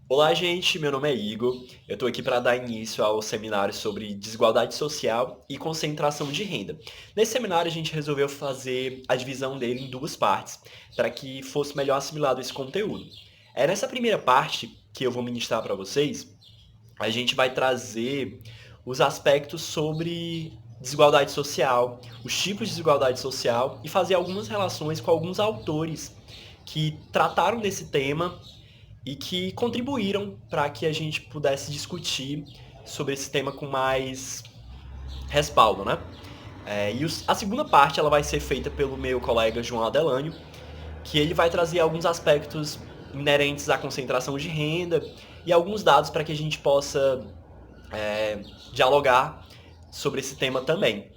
Olá, gente. Meu nome é Igor. Eu estou aqui para dar início ao seminário sobre desigualdade social e concentração de renda. Nesse seminário, a gente resolveu fazer a divisão dele em duas partes, para que fosse melhor assimilado esse conteúdo. Nessa primeira parte que eu vou ministrar para vocês, a gente vai trazer os aspectos sobre desigualdade social, os tipos de desigualdade social e fazer algumas relações com alguns autores que trataram desse tema e que contribuíram para que a gente pudesse discutir sobre esse tema com mais respaldo, né? A segunda parte ela vai ser feita pelo meu colega João Adelânio, que ele vai trazer alguns aspectos inerentes à concentração de renda e alguns dados para que a gente possa dialogar sobre esse tema também.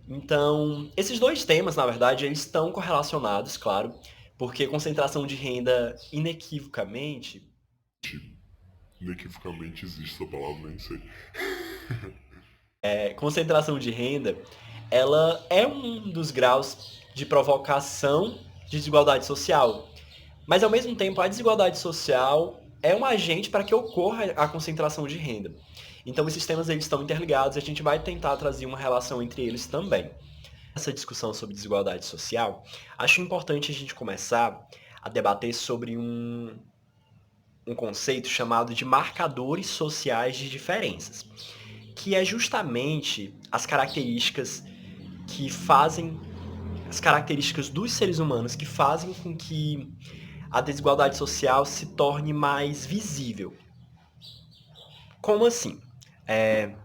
Então, esses dois temas, na verdade, eles estão correlacionados, claro, porque concentração de renda inequivocamente. Inequivocamente existe essa palavra, nem sei. Concentração de renda, ela é um dos graus de provocação de desigualdade social. Mas, ao mesmo tempo, a desigualdade social é um agente para que ocorra a concentração de renda. Então, esses temas eles estão interligados e a gente vai tentar trazer uma relação entre eles também. Essa discussão sobre desigualdade social, acho importante a gente começar a debater sobre um conceito chamado de marcadores sociais de diferenças, que é justamente que fazem as características dos seres humanos que fazem com que a desigualdade social se torne mais visível. Como assim? É,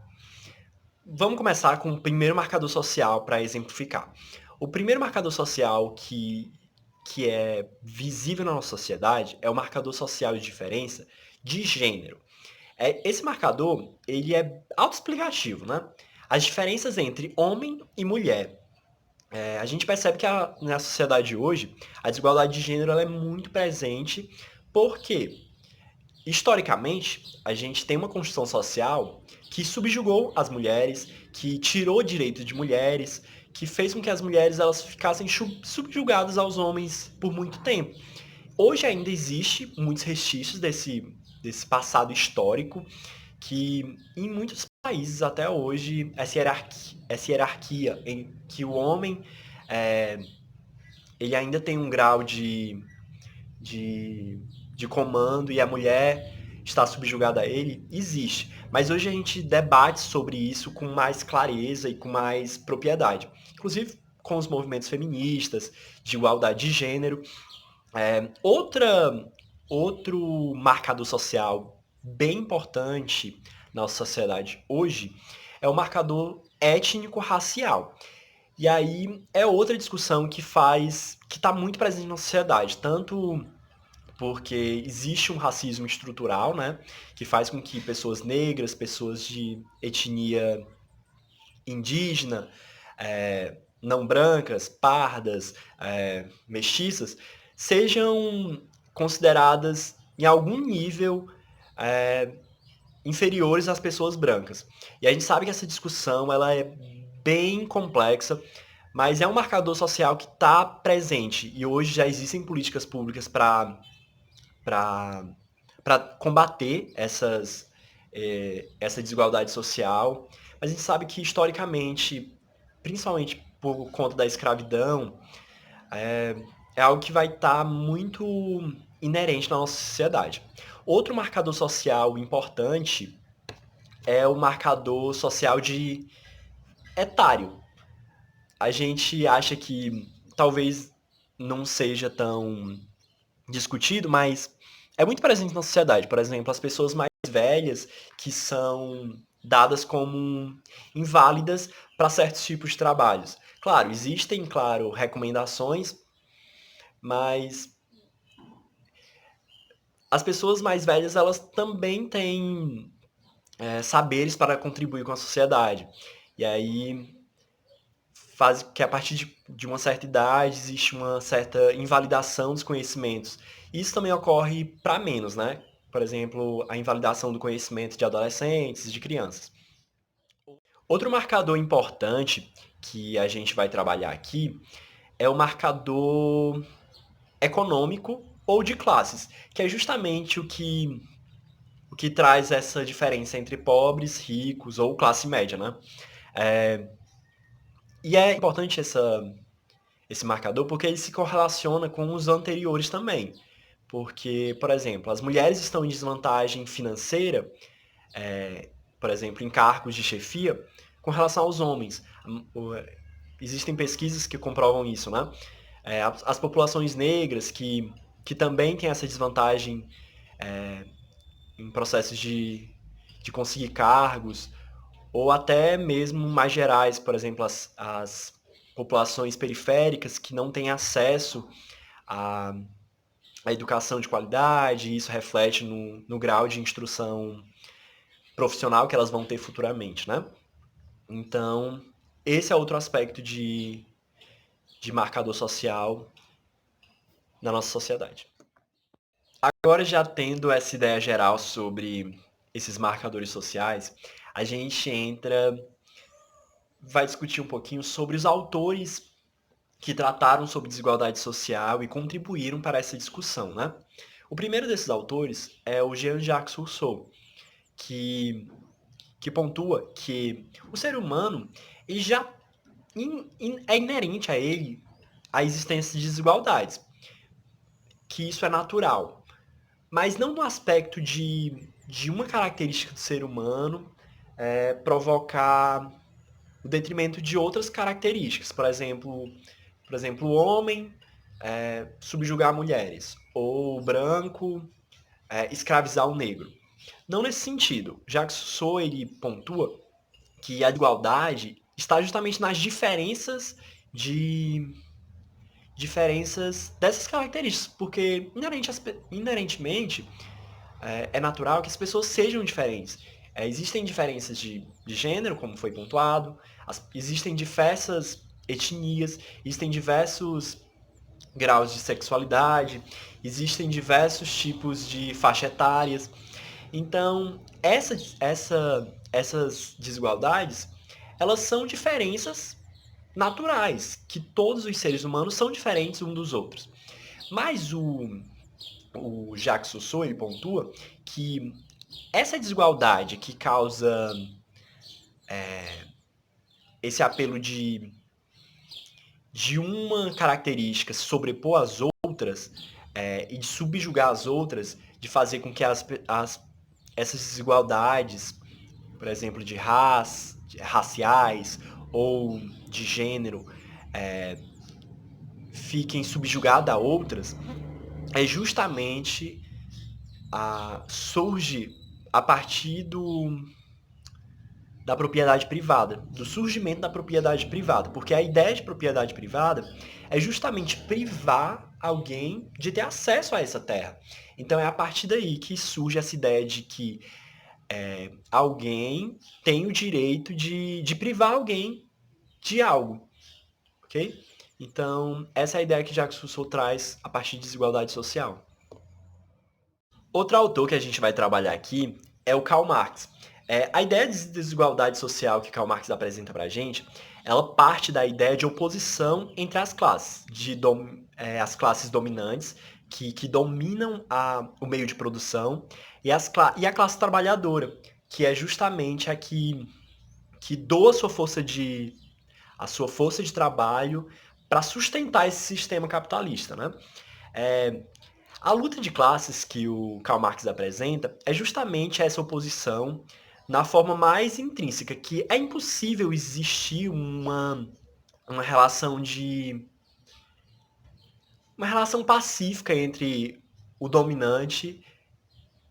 Vamos começar com o primeiro marcador social para exemplificar. O primeiro marcador social que é visível na nossa sociedade é o marcador social de diferença de gênero. Esse marcador ele é autoexplicativo, né? As diferenças entre homem e mulher. A gente percebe que na sociedade hoje a desigualdade de gênero ela é muito presente porque, historicamente, a gente tem uma construção social que subjugou as mulheres, que tirou direito de mulheres, que fez com que as mulheres elas ficassem subjugadas aos homens por muito tempo. Hoje ainda existe muitos restícios desse passado histórico que em muitos países até hoje essa hierarquia em que o homem é, ele ainda tem um grau de, de comando e a mulher está subjugada a ele, existe. Mas hoje a gente debate sobre isso com mais clareza e com mais propriedade. Inclusive com os movimentos feministas, de igualdade de gênero. É, outra, Outro marcador social bem importante na nossa sociedade hoje é o marcador étnico-racial. E aí é outra discussão que está muito presente na sociedade, tanto porque existe um racismo estrutural, né, que faz com que pessoas negras, pessoas de etnia indígena, não brancas, pardas, mestiças, sejam consideradas em algum nível é, inferiores às pessoas brancas. E a gente sabe que essa discussão ela é bem complexa, mas é um marcador social que está presente e hoje já existem políticas públicas para combater essa desigualdade social. Mas a gente sabe que historicamente, principalmente por conta da escravidão, é algo que vai estar muito inerente na nossa sociedade. Outro marcador social importante é o marcador social de etário. A gente acha que talvez não seja tão discutido, mas é muito presente na sociedade. Por exemplo, as pessoas mais velhas que são dadas como inválidas para certos tipos de trabalhos. Claro, existem, claro, recomendações, mas as pessoas mais velhas elas também têm saberes para contribuir com a sociedade. E aí faz que a partir de uma certa idade existe uma certa invalidação dos conhecimentos. Isso também ocorre para menos, né? Por exemplo, a invalidação do conhecimento de adolescentes, de crianças. Outro marcador importante que a gente vai trabalhar aqui é o marcador econômico ou de classes, que é justamente o que o que traz essa diferença entre pobres, ricos ou classe média, né? E é importante esse marcador porque ele se correlaciona com os anteriores também. Porque, por exemplo, as mulheres estão em desvantagem financeira, por exemplo, em cargos de chefia, com relação aos homens. Existem pesquisas que comprovam isso, né? As populações negras que também têm essa desvantagem em processos de conseguir cargos, ou até mesmo mais gerais, por exemplo, as populações periféricas que não têm acesso à educação de qualidade, e isso reflete no grau de instrução profissional que elas vão ter futuramente, né? Então, esse é outro aspecto de marcador social na nossa sociedade. Agora, já tendo essa ideia geral sobre esses marcadores sociais, a gente vai discutir um pouquinho sobre os autores que trataram sobre desigualdade social e contribuíram para essa discussão, né? O primeiro desses autores é o Jean-Jacques Rousseau, que pontua que o ser humano ele já é inerente a ele a existência de desigualdades, que isso é natural, mas não no aspecto de uma característica do ser humano provocar o detrimento de outras características, por exemplo, o homem subjugar mulheres, ou o branco escravizar o negro. Não nesse sentido. Jacques Rousseau ele pontua que a desigualdade está justamente nas diferenças dessas características, porque inerentemente é natural que as pessoas sejam diferentes. Existem diferenças de gênero, como foi pontuado, existem diversas etnias, existem diversos graus de sexualidade, existem diversos tipos de faixa etárias. Então, essas desigualdades, elas são diferenças naturais, que todos os seres humanos são diferentes uns dos outros. Mas o Jacques Rousseau ele pontua que essa desigualdade que causa esse apelo de uma característica se sobrepor às outras e de subjugar as outras, de fazer com que essas desigualdades, por exemplo, de raciais ou de gênero, fiquem subjugadas a outras, é justamente surge a partir da propriedade privada, do surgimento da propriedade privada, porque a ideia de propriedade privada é justamente privar alguém de ter acesso a essa terra. Então é a partir daí que surge essa ideia de que alguém tem o direito de privar alguém de algo, ok? Então essa é a ideia que Jacques Rousseau traz a partir de desigualdade social. Outro autor que a gente vai trabalhar aqui é o Karl Marx. A ideia de desigualdade social que Karl Marx apresenta para a gente, ela parte da ideia de oposição entre as classes, as classes dominantes, que dominam o meio de produção, e a classe trabalhadora, que é justamente a que doa a sua força de trabalho para sustentar esse sistema capitalista, né? A luta de classes que o Karl Marx apresenta é justamente essa oposição na forma mais intrínseca, que é impossível existir uma relação uma relação pacífica entre o dominante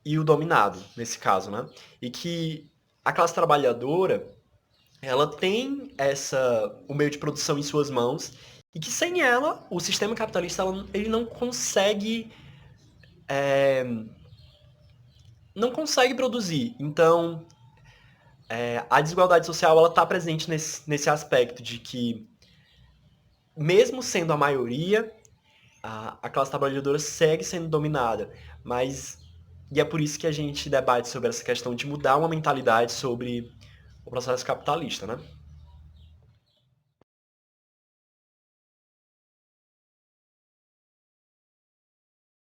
e o dominado, nesse caso, né? E que a classe trabalhadora, ela tem o meio de produção em suas mãos e que sem ela, o sistema capitalista ele não consegue produzir. Então, a desigualdade social ela está presente nesse aspecto de que, mesmo sendo a maioria, a classe trabalhadora segue sendo dominada. E é por isso que a gente debate sobre essa questão de mudar uma mentalidade sobre o processo capitalista, né?